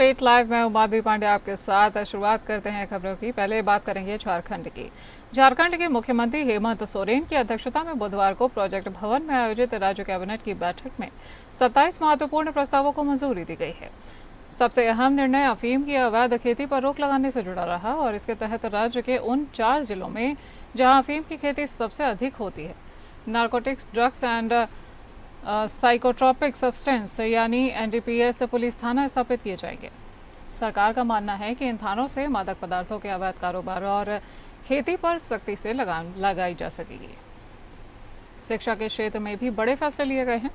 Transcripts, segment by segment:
State live में उमादेवी पांडे आपके साथ। शुरुआत करते हैं खबरों की। पहले बात करेंगे झारखंड की। झारखंड के मुख्यमंत्री हेमंत सोरेन की अध्यक्षता में बुधवार को प्रोजेक्ट भवन में आयोजित राज्य कैबिनेट की बैठक में 27 महत्वपूर्ण प्रस्तावों को मंजूरी दी गई है। सबसे अहम निर्णय अफीम की अवैध खेती पर रोक लगाने से जुड़ा रहा और इसके तहत राज्य के उन 4 जिलों में जहां अफीम की खेती सबसे अधिक होती है, narcotics, drugs and psychotropic substance यानी एनडीपीएस पुलिस थाना स्थापित किए जाएंगे। सरकार का मानना है कि इन थानों से मादक पदार्थों के अवैध कारोबार और खेती पर सख्ती से लगाम लगाई जा सकेगी। शिक्षा के क्षेत्र में भी बड़े फैसले लिए गए हैं।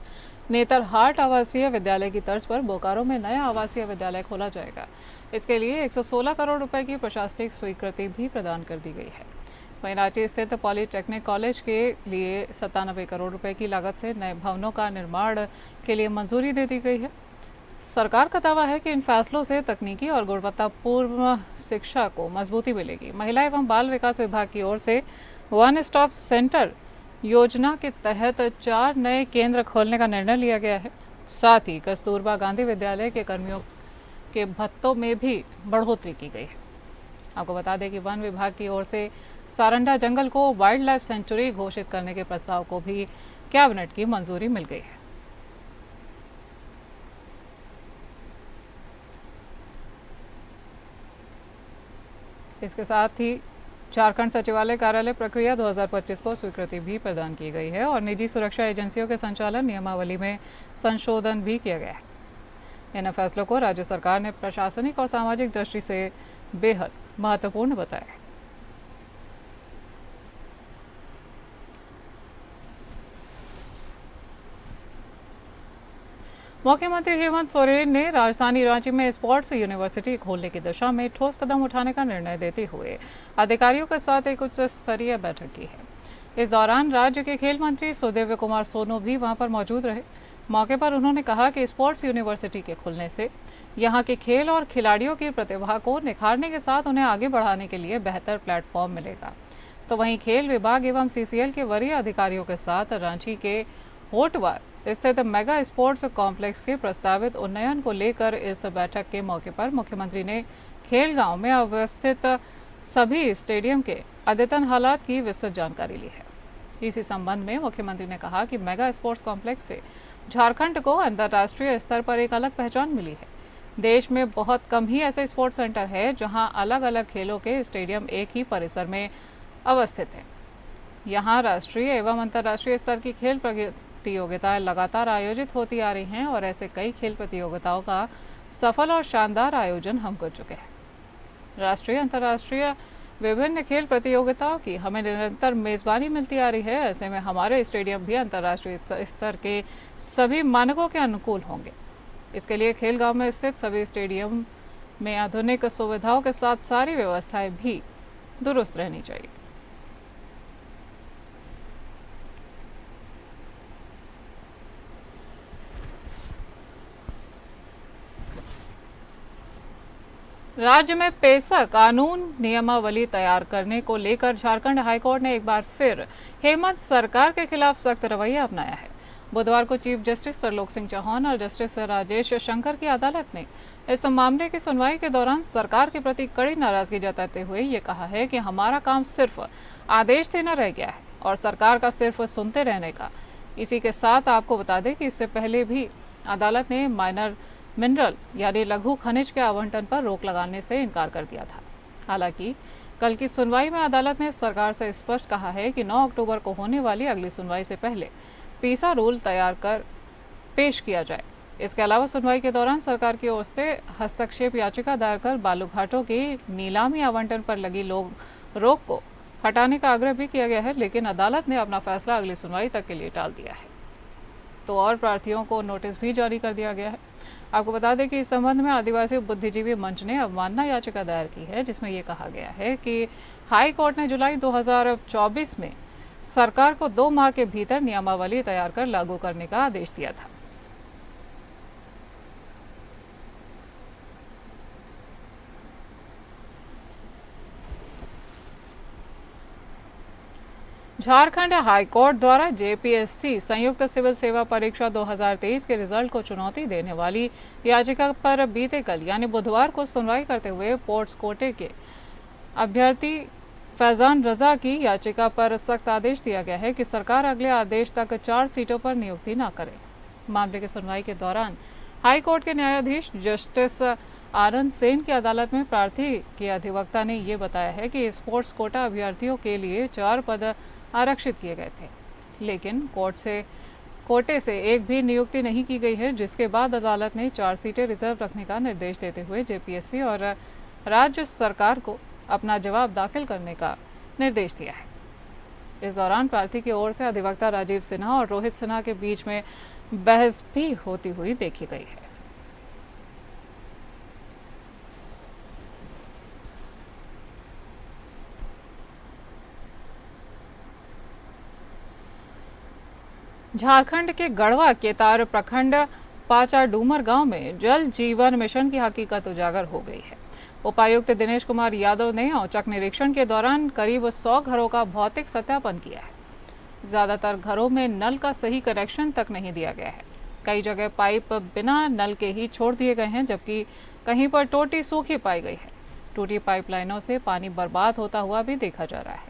नेतरहाट आवासीय विद्यालय की तर्ज पर बोकारो में नया आवासीय विद्यालय खोला जाएगा। इसके लिए 116 करोड़ रुपए की प्रशासनिक स्वीकृति भी प्रदान कर दी गई है। वहीं रांची स्थित पॉलिटेक्निक कॉलेज के लिए 97 करोड़ रुपए की लागत से नए भवनों का निर्माण के लिए मंजूरी दे दी गई है। सरकार का दावा है कि इन फैसलों से तकनीकी और गुणवत्तापूर्ण शिक्षा को मजबूती मिलेगी। महिला एवं बाल विकास विभाग की ओर से वन स्टॉप सेंटर योजना के तहत 4 नए केंद्र खोलने का निर्णय लिया गया है। साथ ही कस्तूरबा गांधी विद्यालय के कर्मियों के भत्तों में भी बढ़ोतरी की गई है। आपको बता दें कि वन विभाग की ओर से सारंडा जंगल को वाइल्ड लाइफ सेंचुरी घोषित करने के प्रस्ताव को भी कैबिनेट की मंजूरी मिल गई है। इसके साथ ही झारखंड सचिवालय कार्यालय प्रक्रिया 2025 को स्वीकृति भी प्रदान की गई है और निजी सुरक्षा एजेंसियों के संचालन नियमावली में संशोधन भी किया गया है। इन फैसलों को राज्य सरकार ने प्रशासनिक और सामाजिक दृष्टि से बेहद महत्वपूर्ण बताया। मुख्यमंत्री हेमंत सोरेन ने राजधानी रांची में स्पोर्ट्स यूनिवर्सिटी खोलने की दिशा में ठोस कदम उठाने का निर्णय देते हुए अधिकारियों के साथ एक उच्च स्तरीय बैठक की है। इस दौरान राज्य के खेल मंत्री सुदेव्य कुमार सोनू भी वहां पर मौजूद रहे। मौके पर उन्होंने कहा कि स्पोर्ट्स यूनिवर्सिटी के खुलने से यहाँ के खेल और खिलाड़ियों की प्रतिभा को निखारने के साथ उन्हें आगे बढ़ाने के लिए बेहतर प्लेटफॉर्म मिलेगा। तो वहीं खेल विभाग एवं सीसीएल के वरीय अधिकारियों के साथ रांची के होटवार स्थित मेगा स्पोर्ट्स कॉम्प्लेक्स के प्रस्तावित उन्नयन को लेकर इस बैठक के मौके पर मुख्यमंत्री ने खेल गांव में अवस्थित सभी स्टेडियम के अद्यतन हालात की विस्तृत जानकारी ली है। इसी संबंध में मुख्यमंत्री ने कहा कि मेगा स्पोर्ट्स कॉम्प्लेक्स से झारखंड को अंतर्राष्ट्रीय स्तर पर एक अलग पहचान मिली है। देश में बहुत कम ही ऐसे स्पोर्ट्स सेंटर है जहां अलग अलग खेलों के स्टेडियम एक ही परिसर में अवस्थित है। यहाँ राष्ट्रीय एवं अंतर्राष्ट्रीय स्तर की खेल प्रतियोगिताएं लगातार आयोजित होती आ रही हैं और ऐसे कई खेल प्रतियोगिताओं का सफल और शानदार आयोजन हम कर चुके हैं। राष्ट्रीय अंतर्राष्ट्रीय विभिन्न खेल प्रतियोगिताओं की हमें निरंतर मेजबानी मिलती आ रही है। ऐसे में हमारे स्टेडियम भी अंतर्राष्ट्रीय स्तर के सभी मानकों के अनुकूल होंगे। इसके लिए खेल गांव में स्थित सभी स्टेडियम में आधुनिक सुविधाओं के साथ सारी व्यवस्थाएं भी दुरुस्त रहनी चाहिए। राज्य में पेसा कानून नियमावली तैयार करने को लेकर झारखंड हाईकोर्ट ने एक बार फिर हेमंत सरकार के खिलाफ सख्त रवैया अपनाया है। बुधवार को चीफ जस्टिस तरलोक सिंह चौहान और जस्टिस राजेश शंकर की अदालत ने इस मामले की सुनवाई के दौरान सरकार के प्रति कड़ी नाराजगी जताते हुए ये कहा है कि हमारा काम सिर्फ आदेश देना रह गया है और सरकार का सिर्फ सुनते रहने का। इसी के साथ आपको बता दें कि इससे पहले भी अदालत ने माइनर मिनरल यानी लघु खनिज के आवंटन पर रोक लगाने से इनकार कर दिया था। हालांकि कल की सुनवाई में अदालत ने सरकार से स्पष्ट कहा है कि 9 अक्टूबर को होने वाली अगली सुनवाई से पहले पीसा रूल तैयार कर पेश किया जाए। इसके अलावा सुनवाई के दौरान सरकार की ओर से हस्तक्षेप याचिका दायर कर बालू घाटों की नीलामी आवंटन पर लगी रोक को हटाने का आग्रह भी किया गया है, लेकिन अदालत ने अपना फैसला अगली सुनवाई तक के लिए टाल दिया है। तो और प्रार्थियों को नोटिस भी जारी कर दिया गया है। आपको बता दें कि इस संबंध में आदिवासी बुद्धिजीवी मंच ने अवमानना याचिका दायर की है, जिसमें यह कहा गया है कि हाई कोर्ट ने जुलाई 2024 में सरकार को 2 माह के भीतर नियमावली तैयार कर लागू करने का आदेश दिया था। झारखंड हाईकोर्ट द्वारा जेपीएससी संयुक्त सिविल सेवा परीक्षा 2023 के रिजल्ट को चुनौती देने वाली याचिका पर बीते कल यानी बुधवार को सुनवाई करते हुए पोर्ट्स कोटे के अभ्यर्थी फैजान रजा की याचिका पर सख्त आदेश दिया गया है कि सरकार अगले आदेश तक 4 सीटों पर नियुक्ति न करे। मामले की सुनवाई के दौरान हाई कोर्ट के न्यायाधीश जस्टिस आनंद सेन की अदालत में प्रार्थी के अधिवक्ता ने ये बताया है कि स्पोर्ट्स कोटा अभ्यर्थियों के लिए 4 पद आरक्षित किए गए थे, लेकिन कोटे से एक भी नियुक्ति नहीं की गई है, जिसके बाद अदालत ने 4 सीटें रिजर्व रखने का निर्देश देते हुए जेपीएससी और राज्य सरकार को अपना जवाब दाखिल करने का निर्देश दिया है। इस दौरान प्रार्थी की ओर से अधिवक्ता राजीव सिन्हा और रोहित सिन्हा के बीच में बहस भी होती हुई देखी गई है। झारखंड के गढ़वा केतार प्रखंड पाचा डूमर गांव में जल जीवन मिशन की हकीकत उजागर हो गई है। उपायुक्त दिनेश कुमार यादव ने औचक निरीक्षण के दौरान करीब 100 घरों का भौतिक सत्यापन किया है। ज्यादातर घरों में नल का सही कनेक्शन तक नहीं दिया गया है। कई जगह पाइप बिना नल के ही छोड़ दिए गए हैं, जबकि कहीं पर टोटी सूखी पाई गई है। टूटी पाइपलाइनों से पानी बर्बाद होता हुआ भी देखा जा रहा है।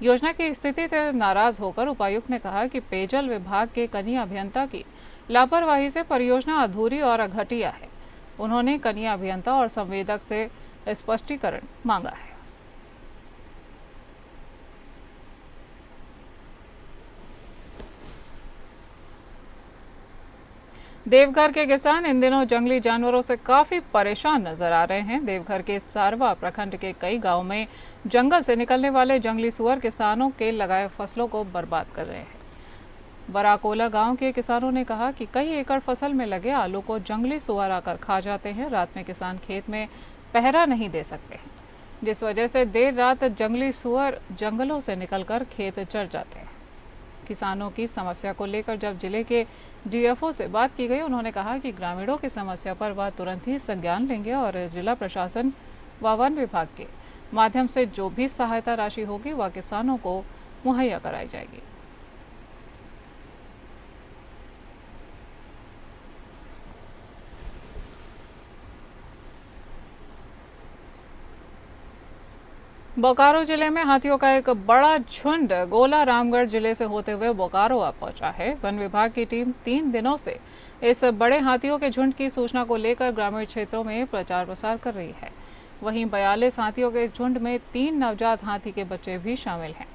योजना की स्थिति से नाराज होकर उपायुक्त ने कहा कि पेयजल विभाग के कनीय अभियंता की लापरवाही से परियोजना अधूरी और घटिया है। उन्होंने कनीय अभियंता और संवेदक से स्पष्टीकरण मांगा है। देवघर के किसान इन दिनों जंगली जानवरों से काफी परेशान नजर आ रहे हैं। देवघर के सारवा प्रखंड के कई गांवों में जंगल से निकलने वाले जंगली सुअर किसानों के लगाए फसलों को बर्बाद कर रहे हैं। बराकोला गांव के किसानों ने कहा कि कई एकड़ फसल में लगे आलू को जंगली सुअर आकर खा जाते हैं। रात में किसान खेत में पहरा नहीं दे सकते, जिस वजह से देर रात जंगली सुअर जंगलों से निकलकर खेत चर जाते हैं। किसानों की समस्या को लेकर जब जिले के डीएफओ से बात की गई, उन्होंने कहा कि ग्रामीणों की समस्या पर वह तुरंत ही संज्ञान लेंगे और जिला प्रशासन व वन विभाग के माध्यम से जो भी सहायता राशि होगी वह किसानों को मुहैया कराई जाएगी। बोकारो जिले में हाथियों का एक बड़ा झुंड गोला रामगढ़ जिले से होते हुए बोकारो आ पहुंचा है। वन विभाग की टीम 3 दिनों से इस बड़े हाथियों के झुंड की सूचना को लेकर ग्रामीण क्षेत्रों में प्रचार प्रसार कर रही है। वहीं 42 हाथियों के इस झुंड में 3 नवजात हाथी के बच्चे भी शामिल हैं।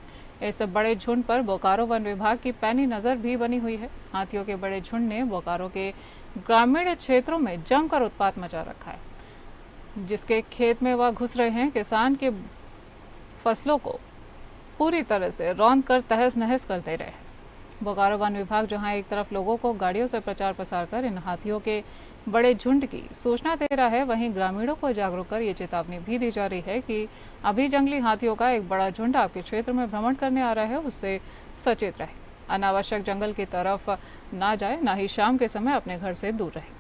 इस बड़े झुंड पर बोकारो वन विभाग की पैनी नजर भी बनी हुई है। हाथियों के बड़े झुंड ने बोकारो के ग्रामीण क्षेत्रों में जमकर उत्पात मचा रखा है। जिसके खेत में वह घुस रहे हैं, किसान के फसलों को पूरी तरह से रौंद कर तहस नहस कर दे रहे हैं। बोकारो वन विभाग जहां एक तरफ लोगों को गाड़ियों से प्रचार प्रसार कर इन हाथियों के बड़े झुंड की सूचना दे रहा है, वहीं ग्रामीणों को जागरूक कर ये चेतावनी भी दी जा रही है कि अभी जंगली हाथियों का एक बड़ा झुंड आपके क्षेत्र में भ्रमण करने आ रहा है, उससे सचेत रहे। अनावश्यक जंगल की तरफ ना जाए, ना ही शाम के समय अपने घर से दूर रहे।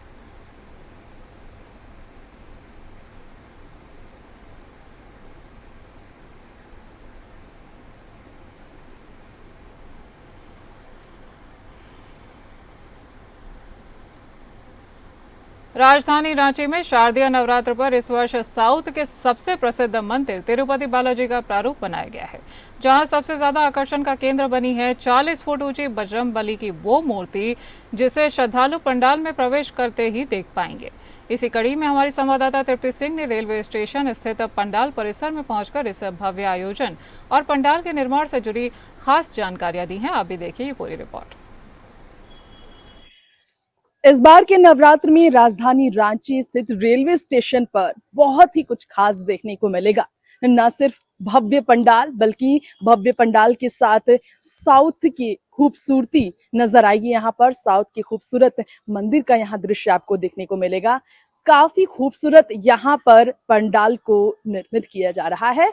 राजधानी रांची में शारदीय नवरात्र पर इस वर्ष साउथ के सबसे प्रसिद्ध मंदिर तिरुपति बालाजी का प्रारूप बनाया गया है, जहां सबसे ज्यादा आकर्षण का केंद्र बनी है 40 फुट ऊंची बजरंग बली की वो मूर्ति, जिसे श्रद्धालु पंडाल में प्रवेश करते ही देख पाएंगे। इसी कड़ी में हमारी संवाददाता तृप्ति सिंह ने रेलवे स्टेशन स्थित पंडाल परिसर में पहुंचकर इस भव्य आयोजन और पंडाल के निर्माण से जुड़ी खास जानकारियां दी हैं। आप भी देखिए ये पूरी रिपोर्ट। इस बार के नवरात्र में राजधानी रांची स्थित रेलवे स्टेशन पर बहुत ही कुछ खास देखने को मिलेगा। न सिर्फ भव्य पंडाल, बल्कि भव्य पंडाल के साथ साउथ की खूबसूरती नजर आएगी। यहाँ पर साउथ की खूबसूरत मंदिर का यहाँ दृश्य आपको देखने को मिलेगा। काफी खूबसूरत यहाँ पर पंडाल को निर्मित किया जा रहा है।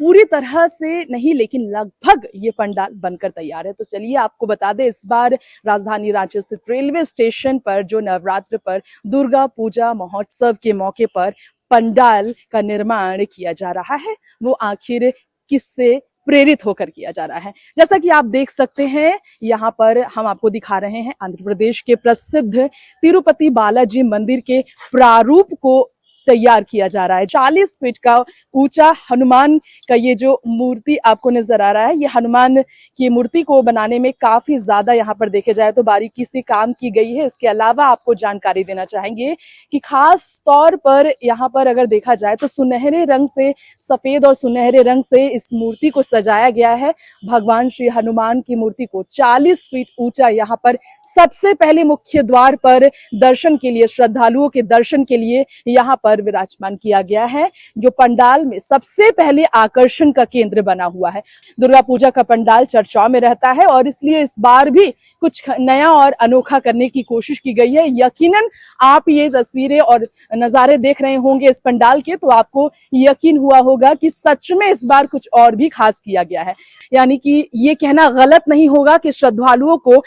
पूरी तरह से नहीं, लेकिन लगभग ये पंडाल बनकर तैयार है। तो चलिए आपको बता दें, इस बार राजधानी रांची स्थित रेलवे स्टेशन पर जो नवरात्र पर दुर्गा पूजा महोत्सव के मौके पर पंडाल का निर्माण किया जा रहा है, वो आखिर किससे प्रेरित होकर किया जा रहा है। जैसा कि आप देख सकते हैं, यहाँ पर हम आपको दिखा रहे हैं आंध्र प्रदेश के प्रसिद्ध तिरुपति बालाजी मंदिर के प्रारूप को तैयार किया जा रहा है। 40 फीट का ऊंचा हनुमान का ये जो मूर्ति आपको नजर आ रहा है, ये हनुमान की मूर्ति को बनाने में काफी ज्यादा यहाँ पर देखे जाए तो बारीकी से काम की गई है। इसके अलावा आपको जानकारी देना चाहेंगे कि खास तौर पर यहाँ पर अगर देखा जाए तो सुनहरे रंग से, सफेद और सुनहरे रंग से इस मूर्ति को सजाया गया है। भगवान श्री हनुमान की मूर्ति को 40 फीट ऊंचा यहाँ पर सबसे पहले मुख्य द्वार पर दर्शन के लिए, श्रद्धालुओं के दर्शन के लिए यहाँ पर विराजमान किया गया है, जो पंडाल में सबसे पहले आकर्षण का केंद्र बना हुआ है। दुर्गा पूजा का पंडाल चर्चाओं में रहता है और इसलिए इस बार भी कुछ नया और अनोखा करने की कोशिश की गई है। यकीनन आप ये तस्वीरें और नजारे देख रहे होंगे इस पंडाल के, तो आपको यकीन हुआ होगा कि सच में इस बार कुछ और भी खास किया गया है। यानी कि ये कहना गलत नहीं होगा कि श्रद्धालुओं को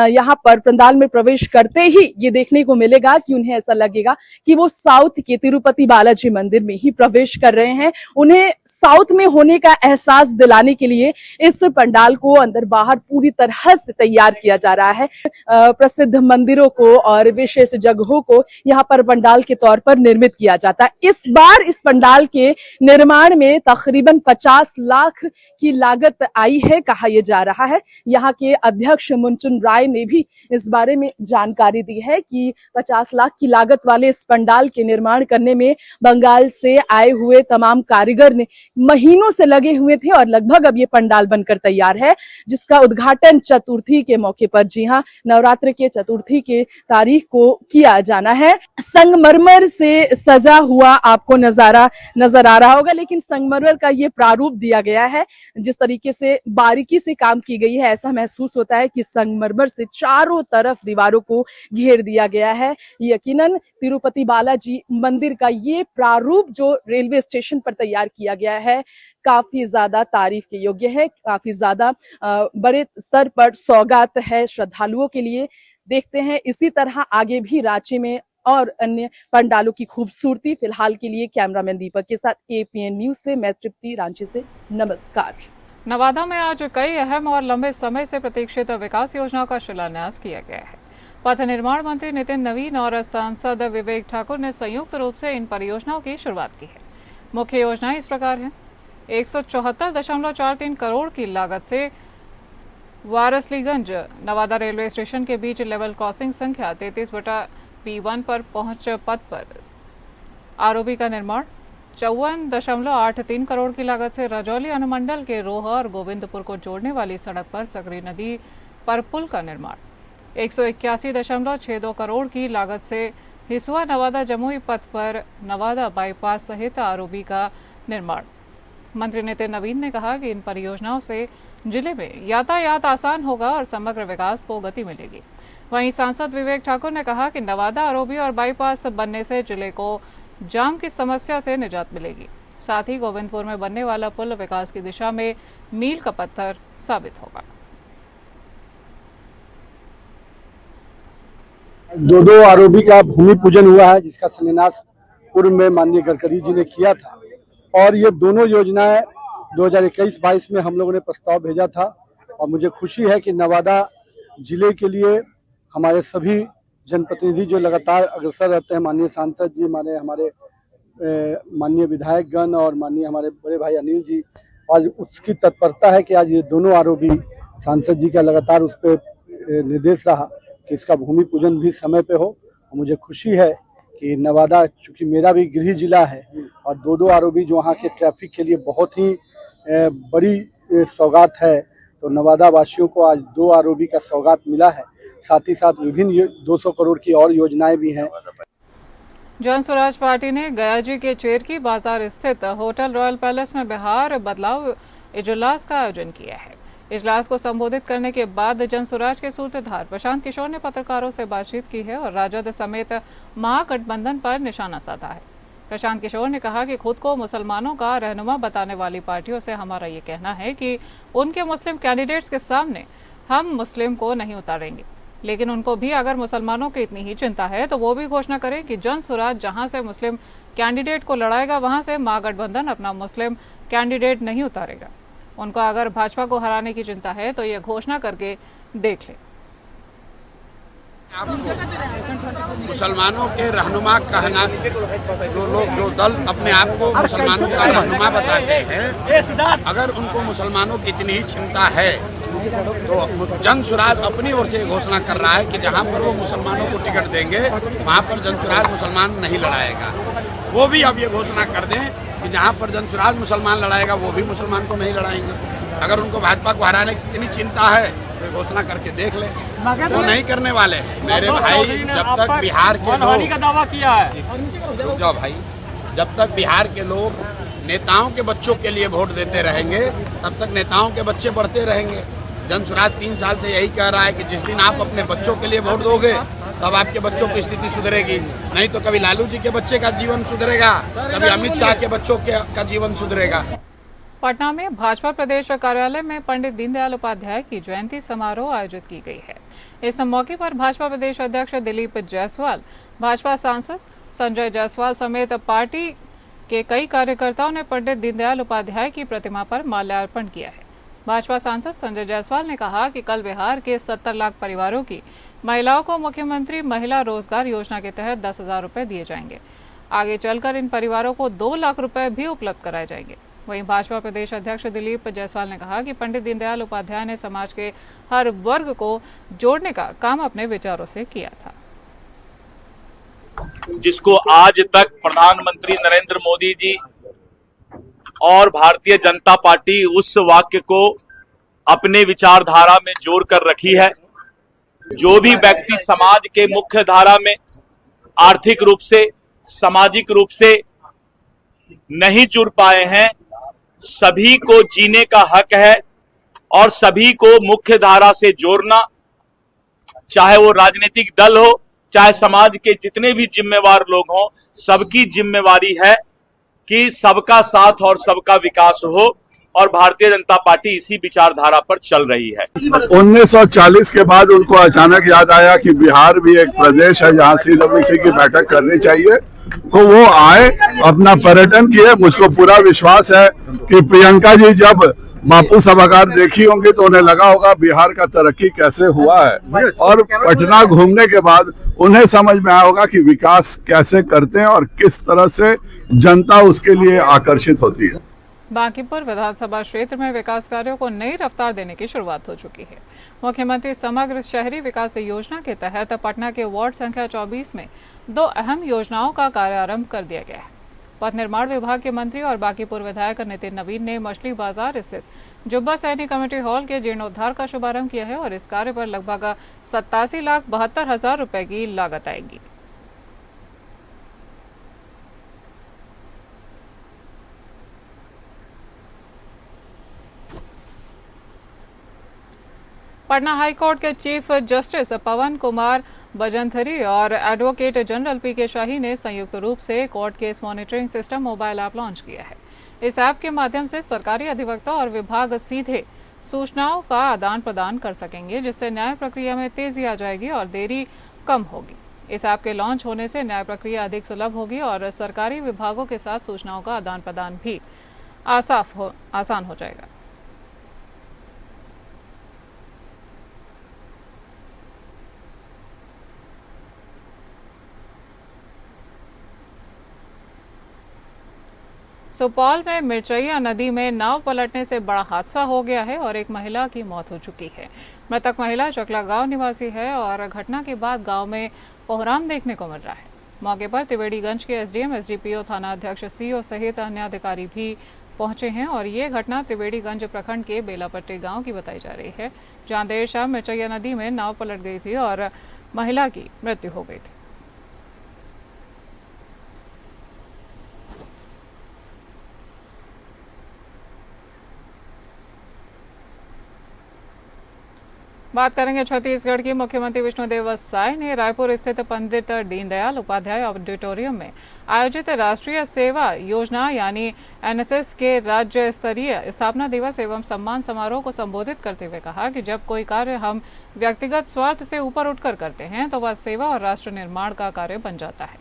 यहाँ पर पंडाल में प्रवेश करते ही ये देखने को मिलेगा कि उन्हें ऐसा लगेगा कि वो साउथ के तिरुपति बालाजी मंदिर में ही प्रवेश कर रहे हैं। उन्हें साउथ में होने का एहसास दिलाने के लिए इस पंडाल को अंदर बाहर पूरी तरह से तैयार किया जा रहा है। प्रसिद्ध मंदिरों को और विशेष जगहों को यहाँ पर पंडाल के तौर पर निर्मित किया जाता है। इस बार इस पंडाल के निर्माण में तकरीबन 50 लाख की लागत आई है, कहा यह जा रहा है। यहाँ के अध्यक्ष मुनचुन राय ने भी इस बारे में जानकारी दी है कि 50 लाख की लागत वाले इस पंडाल के निर्माण करने में बंगाल से आए हुए तमाम कारीगर ने महीनों से लगे हुए थे और लगभग अब ये पंडाल बनकर तैयार है, जिसका उद्घाटन चतुर्थी के मौके पर, जी हाँ, नवरात्र के चतुर्थी के तारीख को किया जाना है। संगमरमर से सजा हुआ आपको नजारा नजर आ रहा होगा, लेकिन संगमरमर का ये प्रारूप दिया गया है, जिस तरीके से बारीकी से काम की गई है, ऐसा महसूस होता है कि संगमरमर से चारों तरफ दीवारों को घेर दिया गया है। यकीनन तिरुपति बालाजी मंदिर का ये प्रारूप जो रेलवे स्टेशन पर तैयार किया गया है, काफी ज्यादा तारीफ के योग्य है, काफी ज्यादा बड़े स्तर पर सौगात है श्रद्धालुओं के लिए। देखते हैं इसी तरह आगे भी रांची में और अन्य पंडालों की खूबसूरती। फिलहाल के लिए कैमरामैन दीपक के साथ एपीएन न्यूज से मैं तृप्ति, रांची से नमस्कार। नवादा में आज कई अहम और लंबे समय से प्रतीक्षित विकास योजनाओं का शिलान्यास किया गया है। पथ निर्माण मंत्री नितिन नवीन और सांसद विवेक ठाकुर ने संयुक्त रूप से इन परियोजनाओं की शुरुआत की है। मुख्य योजनाएं इस प्रकार हैं। 174.43 करोड़ की लागत से वारसलीगंज नवादा रेलवे स्टेशन के बीच लेवल क्रॉसिंग संख्या 33/P1 पर पहुंच पथ पर आरओबी का निर्माण। 54.83 करोड़ की लागत से रजौली अनुमंडल के रोहा और गोविंदपुर को जोड़ने वाली सड़क पर सकरी नदी पर पुल का निर्माण। 181.62 करोड़ की लागत से हिसुआ नवादा जमुई पथ पर नवादा बाईपास सहित आरओबी का निर्माण। मंत्री नितिन नवीन ने कहा कि इन परियोजनाओं से जिले में यातायात आसान होगा और समग्र विकास को गति मिलेगी। वहीं सांसद विवेक ठाकुर ने कहा कि नवादा आरओबी और बाईपास बनने से जिले को जाम की समस्या से निजात मिलेगी। साथ ही गोविंदपुर में बनने वाला पुल विकास की दिशा में मील का पत्थर साबित होगा। दो आरओबी का भूमि पूजन हुआ है, जिसका शिलान्यास पूर्व में माननीय गडकरी जी ने किया था और ये दोनों योजनाएं 2021-22 में हम लोगों ने प्रस्ताव भेजा था। और मुझे खुशी है कि नवादा जिले के लिए हमारे सभी जनप्रतिनिधि जो लगातार अग्रसर रहते हैं, माननीय सांसद जी, हमारे माननीय विधायकगण और माननीय हमारे बड़े भाई अनिल जी, आज उसकी तत्परता है कि आज ये दोनों आरओबी सांसद जी का लगातार उस पर निर्देश रहा कि इसका भूमि पूजन भी समय पे हो। और मुझे खुशी है कि नवादा, चूँकि मेरा भी गृह जिला है और दो आरओबी जो वहाँ के ट्रैफिक के लिए बहुत ही बड़ी सौगात है, तो नवादा वासियों को आज 2 आरओबी का सौगात मिला है। साथ ही साथ विभिन्न 200 करोड़ की और योजनाएं भी हैं। जन स्वराज पार्टी ने गया जी के चेरकी बाजार स्थित होटल रॉयल पैलेस में बिहार बदलाव इजलास का आयोजन किया है। इजलास को संबोधित करने के बाद जन स्वराज के सूत्रधार प्रशांत किशोर ने पत्रकारों से बातचीत की है और राजद समेत महागठबंधन पर निशाना साधा है। प्रशांत किशोर ने कहा कि खुद को मुसलमानों का रहनुमा बताने वाली पार्टियों से हमारा ये कहना है कि उनके मुस्लिम कैंडिडेट्स के सामने हम मुस्लिम को नहीं उतारेंगे, लेकिन उनको भी अगर मुसलमानों की इतनी ही चिंता है तो वो भी घोषणा करें कि जन स्वराज जहां से मुस्लिम कैंडिडेट को लड़ाएगा वहां से महागठबंधन अपना मुस्लिम कैंडिडेट नहीं उतारेगा। उनको अगर भाजपा को हराने की चिंता है तो ये घोषणा करके देख ले। आपको मुसलमानों के रहनुमा कहना, जो लोग जो दल अपने आप को मुसलमानों का रहनुमा बताते हैं, अगर उनको मुसलमानों की इतनी ही चिंता है तो जन स्वराज अपनी ओर से घोषणा कर रहा है कि जहां पर वो मुसलमानों को टिकट देंगे वहां पर जन स्वराज मुसलमान नहीं लड़ाएगा। वो भी अब ये घोषणा कर दें कि जहां पर जन स्वराज मुसलमान लड़ाएगा वो भी मुसलमान को नहीं लड़ाएंगे। अगर उनको भाजपा को हराने की इतनी चिंता है तो घोषणा करके देख ले, वो नहीं करने वाले हैं। मेरे भाई, जब तक बिहार के लोग का दावा किया है, रुक जाओ भाई, जब तक बिहार के लोग नेताओं के बच्चों के लिए वोट देते रहेंगे तब तक नेताओं के बच्चे बढ़ते रहेंगे। जन स्वराज 3 साल से यही कह रहा है कि जिस दिन आप अपने बच्चों के लिए वोट दोगे तब आपके बच्चों की स्थिति सुधरेगी, नहीं तो कभी लालू जी के बच्चे का जीवन सुधरेगा, कभी अमित शाह के बच्चों का जीवन सुधरेगा। पटना में भाजपा प्रदेश कार्यालय में पंडित दीनदयाल उपाध्याय की जयंती समारोह आयोजित की गई है। इस मौके पर भाजपा प्रदेश अध्यक्ष दिलीप जायसवाल, भाजपा सांसद संजय जायसवाल समेत पार्टी के कई कार्यकर्ताओं ने पंडित दीनदयाल उपाध्याय की प्रतिमा पर माल्यार्पण किया है। भाजपा सांसद संजय जायसवाल ने कहा कि कल बिहार के 70 लाख परिवारों की महिलाओं को मुख्यमंत्री महिला रोजगार योजना के तहत 10,000 रुपए दिए जाएंगे। आगे चलकर इन परिवारों को 2 लाख रुपए भी उपलब्ध कराए जाएंगे। वहीं भाजपा प्रदेश अध्यक्ष दिलीप जायसवाल ने कहा कि पंडित दीनदयाल उपाध्याय ने समाज के हर वर्ग को जोड़ने का काम अपने विचारों से किया था, जिसको आज तक प्रधानमंत्री नरेंद्र मोदी जी और भारतीय जनता पार्टी उस वाक्य को अपने विचारधारा में जोड़ कर रखी है। जो भी व्यक्ति समाज के मुख्य धारा में आर्थिक रूप से, सामाजिक रूप से नहीं जुड़ पाए हैं, सभी को जीने का हक है और सभी को मुख्य धारा से जोड़ना, चाहे वो राजनीतिक दल हो, चाहे समाज के जितने भी जिम्मेवार लोग हों, सबकी जिम्मेवारी है कि सबका साथ और सबका विकास हो, और भारतीय जनता पार्टी इसी विचारधारा पर चल रही है। 1940 के बाद उनको अचानक याद आया कि बिहार भी एक प्रदेश है जहां CWC की बैठक करनी चाहिए, तो वो आए, अपना पर्यटन किए। मुझको पूरा विश्वास है कि प्रियंका जी जब बापू सभागार देखी होंगी तो उन्हें लगा होगा बिहार का तरक्की कैसे हुआ है, और पटना घूमने के बाद उन्हें समझ में आया होगा कि विकास कैसे करते हैं और किस तरह से जनता उसके लिए आकर्षित होती है। बांकीपुर विधानसभा क्षेत्र में विकास कार्यों को नई रफ्तार देने की शुरुआत हो चुकी है। मुख्यमंत्री समग्र शहरी विकास योजना के तहत पटना के वार्ड संख्या 24 में 2 अहम योजनाओं का कार्यारंभ कर दिया गया है। पथ निर्माण विभाग के मंत्री और बांकीपुर विधायक नितिन नवीन ने मछली बाजार स्थित जुब्बा सैनिक कमेटी हॉल के जीर्णोद्धार का शुभारंभ किया है और इस कार्य पर लगभग 87,72,000 रुपए की लागत आएगी। पटना हाईकोर्ट के चीफ जस्टिस पवन कुमार बजंथरी और एडवोकेट जनरल पी.के. शाही ने संयुक्त रूप से court case monitoring system mobile app launch किया है। इस ऐप के माध्यम से सरकारी अधिवक्ता और विभाग सीधे सूचनाओं का आदान प्रदान कर सकेंगे, जिससे न्याय प्रक्रिया में तेजी आ जाएगी और देरी कम होगी। इस ऐप के लॉन्च होने से न्याय प्रक्रिया अधिक सुलभ होगी और सरकारी विभागों के साथ सूचनाओं का आदान प्रदान भी आसान हो जाएगा। सुपौल में मिर्चैया नदी में नाव पलटने से बड़ा हादसा हो गया है और एक महिला की मौत हो चुकी है। मृतक महिला चकला गांव निवासी है और घटना के बाद गांव में कोहराम देखने को मिल रहा है। मौके पर त्रिवेणीगंज के एसडीएम, एसडीपीओ, थाना अध्यक्ष, सीओ सहित अन्य अधिकारी भी पहुंचे हैं और ये घटना त्रिवेणीगंज प्रखंड के बेलापट्टी गाँव की बताई जा रही है, जहाँ देर शाम मिर्चैया नदी में नाव पलट गई थी और महिला की मृत्यु हो गई थी। बात करेंगे छत्तीसगढ़ की। मुख्यमंत्री विष्णुदेव साय ने रायपुर स्थित पंडित दीनदयाल उपाध्याय ऑडिटोरियम में आयोजित राष्ट्रीय सेवा योजना यानी एनएसएस के राज्य स्तरीय स्थापना दिवस एवं सम्मान समारोह को संबोधित करते हुए कहा कि जब कोई कार्य हम व्यक्तिगत स्वार्थ से ऊपर उठकर करते हैं तो वह सेवा और राष्ट्र निर्माण का कार्य बन जाता है।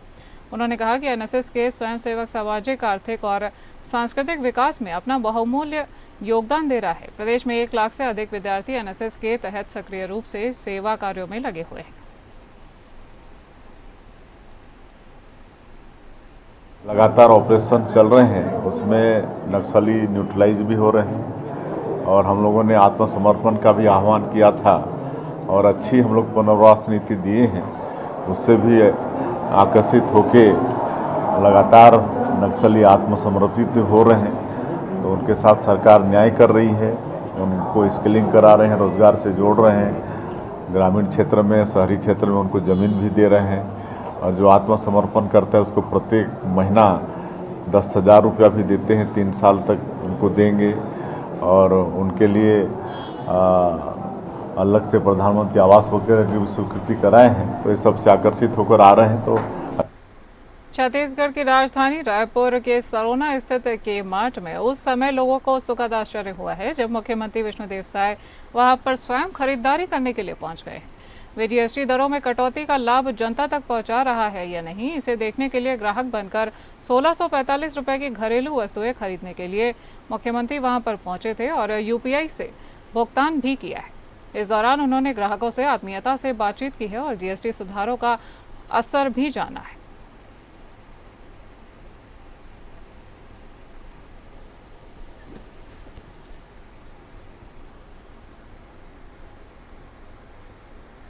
उन्होंने कहा कि एनएसएस के स्वयंसेवक सामाजिक, आर्थिक और सांस्कृतिक विकास में अपना बहुमूल्य योगदान दे रहा है। प्रदेश में 1 लाख से अधिक विद्यार्थी एनएसएस के तहत सक्रिय रूप से सेवा कार्यों में लगे हुए हैं। लगातार ऑपरेशन चल रहे हैं, उसमें नक्सली न्यूट्रलाइज भी हो रहे हैं और हम लोगों ने आत्मसमर्पण का भी आह्वान किया था और अच्छी हम लोग पुनर्वास नीति दिए हैं, उससे भी आकर्षित होके लगातार नक्सली आत्मसमर्पित हो रहे हैं। तो उनके साथ सरकार न्याय कर रही है, उनको स्किलिंग करा रहे हैं, रोजगार से जोड़ रहे हैं, ग्रामीण क्षेत्र में, शहरी क्षेत्र में उनको ज़मीन भी दे रहे हैं और जो आत्मसमर्पण करता है उसको प्रत्येक महीना 10,000 रुपया भी देते हैं, 3 साल तक उनको देंगे और उनके लिए अलग से प्रधानमंत्री आवास वगैरह की भी स्वीकृति कराए हैं। तो ये सबसे आकर्षित होकर आ रहे हैं। तो छत्तीसगढ़ की राजधानी रायपुर के सरोना स्थित के मार्ट में उस समय लोगों को सुखद आश्चर्य हुआ है जब मुख्यमंत्री विष्णुदेव साय वहां पर स्वयं खरीदारी करने के लिए पहुंच गए। वे जीएसटी दरों में कटौती का लाभ जनता तक पहुंचा रहा है या नहीं, इसे देखने के लिए ग्राहक बनकर 1645 रुपए की घरेलू वस्तुएं खरीदने के लिए मुख्यमंत्री वहां पर पहुंचे थे और यूपीआई से भुगतान भी किया है। इस दौरान उन्होंने ग्राहकों से आत्मीयता से बातचीत की है और जीएसटी सुधारों का असर भी जाना है।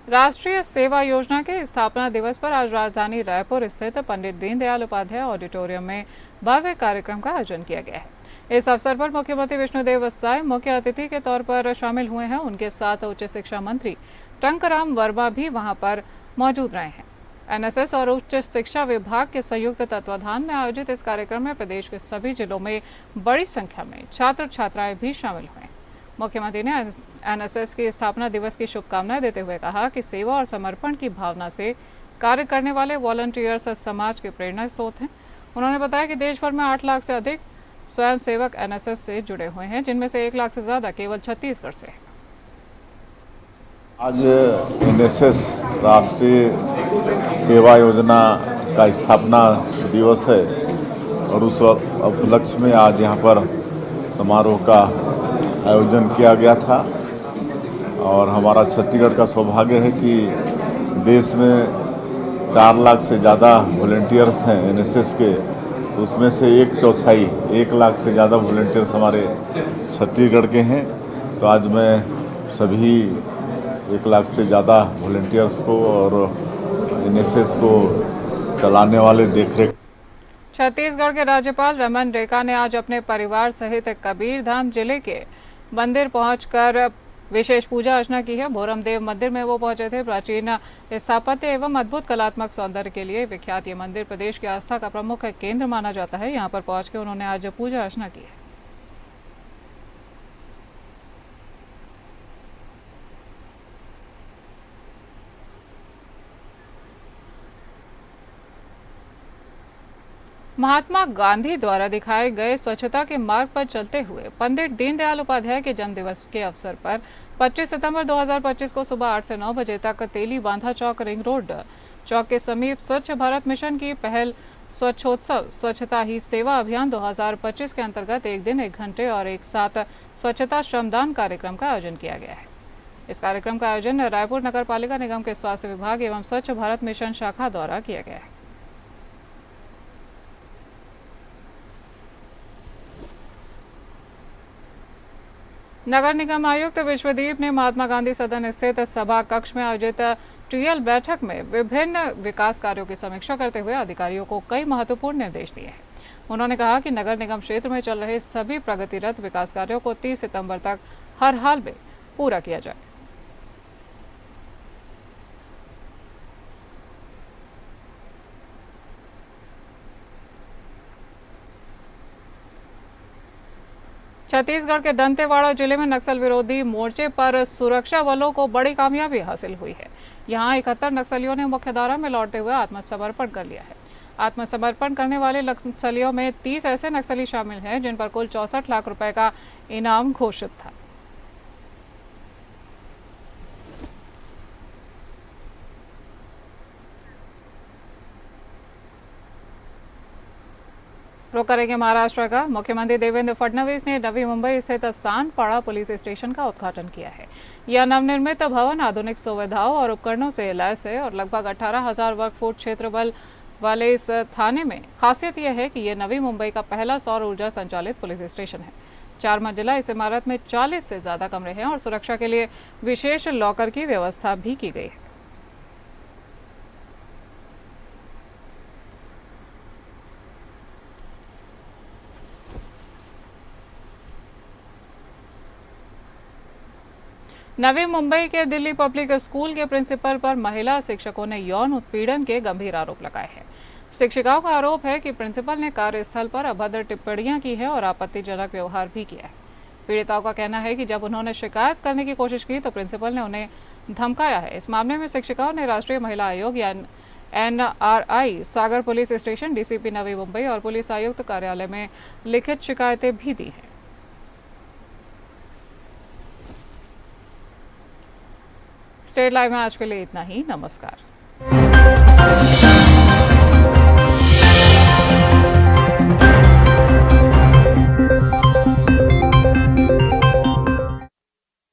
राष्ट्रीय सेवा योजना के स्थापना दिवस पर आज राजधानी रायपुर स्थित पंडित दीनदयाल उपाध्याय ऑडिटोरियम में भव्य कार्यक्रम का आयोजन किया गया है। इस अवसर पर मुख्यमंत्री विष्णुदेव साय मुख्य अतिथि के तौर पर शामिल हुए हैं। उनके साथ उच्च शिक्षा मंत्री टंकराम वर्मा भी वहां पर मौजूद रहे हैं। एनएसएस और उच्च शिक्षा विभाग के संयुक्त तत्वाधान में आयोजित इस कार्यक्रम में प्रदेश के सभी जिलों में बड़ी संख्या में छात्र छात्राएं भी शामिल हुए। मुख्यमंत्री ने एनएसएस की स्थापना दिवस की शुभकामनाएं देते हुए कहा कि सेवा और समर्पण की भावना से कार्य करने वाले वॉलंटियर्स समाज के प्रेरणा स्रोत हैं। उन्होंने बताया कि देश भर में 8 लाख से अधिक स्वयंसेवक एनएसएस से जुड़े हुए हैं, जिनमें से 1 लाख से ज्यादा केवल छत्तीसगढ़ से हैं। आज एनएसएस राष्ट्रीय सेवा योजना का स्थापना दिवस है और उस उपलक्ष्य में आज यहाँ पर समारोह का आयोजन किया गया था और हमारा छत्तीसगढ़ का सौभाग्य है कि देश में 4 लाख से ज़्यादा वॉलंटियर्स हैं एनएसएस के, तो उसमें से 1/4 1 लाख से ज़्यादा वॉलंटियर्स हमारे छत्तीसगढ़ के हैं। तो आज मैं सभी 1 लाख से ज़्यादा वॉलंटियर्स को और एनएसएस को चलाने वाले देखरेख। छत्तीसगढ़ के राज्यपाल रमन रेखा ने आज अपने परिवार सहित कबीरधाम जिले के मंदिर पहुंचकर विशेष पूजा अर्चना की है। भोरमदेव मंदिर में वो पहुंचे थे। प्राचीन स्थापत्य एवं अद्भुत कलात्मक सौंदर्य के लिए विख्यात ये मंदिर प्रदेश की आस्था का प्रमुख केंद्र माना जाता है। यहाँ पर पहुंचकर उन्होंने आज पूजा अर्चना की है। महात्मा गांधी द्वारा दिखाए गए स्वच्छता के मार्ग पर चलते हुए पंडित दीनदयाल उपाध्याय के जन्मदिवस के अवसर पर 25 सितंबर 2025 को सुबह 8 से 9 बजे तक तेली बांधा चौक रिंग रोड चौक के समीप स्वच्छ भारत मिशन की पहल स्वच्छोत्सव स्वच्छता ही सेवा अभियान 2025 के अंतर्गत 1 दिन 1 घंटे और एक साथ स्वच्छता श्रमदान कार्यक्रम का आयोजन किया गया है। इस कार्यक्रम का आयोजन रायपुर नगर पालिका निगम के स्वास्थ्य विभाग एवं स्वच्छ भारत मिशन शाखा द्वारा किया गया है। नगर निगम आयुक्त विश्वदीप ने महात्मा गांधी सदन स्थित सभा कक्ष में आयोजित टीएल बैठक में विभिन्न विकास कार्यों की समीक्षा करते हुए अधिकारियों को कई महत्वपूर्ण निर्देश दिए हैं। उन्होंने कहा कि नगर निगम क्षेत्र में चल रहे सभी प्रगतिरत विकास कार्यों को 30 सितंबर तक हर हाल में पूरा किया जाए। छत्तीसगढ़ के दंतेवाड़ा जिले में नक्सल विरोधी मोर्चे पर सुरक्षा बलों को बड़ी कामयाबी हासिल हुई है। यहां 71 नक्सलियों ने मुख्यधारा में लौटते हुए आत्मसमर्पण कर लिया है। आत्मसमर्पण करने वाले नक्सलियों में 30 ऐसे नक्सली शामिल हैं जिन पर कुल 64 लाख रुपए का इनाम घोषित था। रुक करेंगे महाराष्ट्र का। मुख्यमंत्री देवेंद्र फडणवीस ने नवी मुंबई स्थित सानपाड़ा पुलिस स्टेशन का उद्घाटन किया है। यह नवनिर्मित भवन आधुनिक सुविधाओं और उपकरणों से लैस है और लगभग 18,000 वर्ग फुट क्षेत्रफल वाले इस थाने में खासियत यह है कि यह नवी मुंबई का पहला सौर ऊर्जा संचालित पुलिस स्टेशन है। 4 मंजिला इस इमारत में 40 से ज्यादा कमरे हैं और सुरक्षा के लिए विशेष लॉकर की व्यवस्था भी की गई है। नवी मुंबई के दिल्ली पब्लिक स्कूल के प्रिंसिपल पर महिला शिक्षकों ने यौन उत्पीड़न के गंभीर आरोप लगाए हैं। शिक्षिकाओं का आरोप है कि प्रिंसिपल ने कार्यस्थल पर अभद्र टिप्पणियां की है और आपत्तिजनक व्यवहार भी किया है। पीड़िताओं का कहना है कि जब उन्होंने शिकायत करने की कोशिश की तो प्रिंसिपल ने उन्हें धमकाया है। इस मामले में शिक्षिकाओं ने राष्ट्रीय महिला आयोग या NRI, सागर police station, DCP Navi Mumbai और पुलिस आयुक्त कार्यालय में लिखित शिकायतें भी दी हैं। स्टेट लाइव में आज के लिए इतना ही। नमस्कार।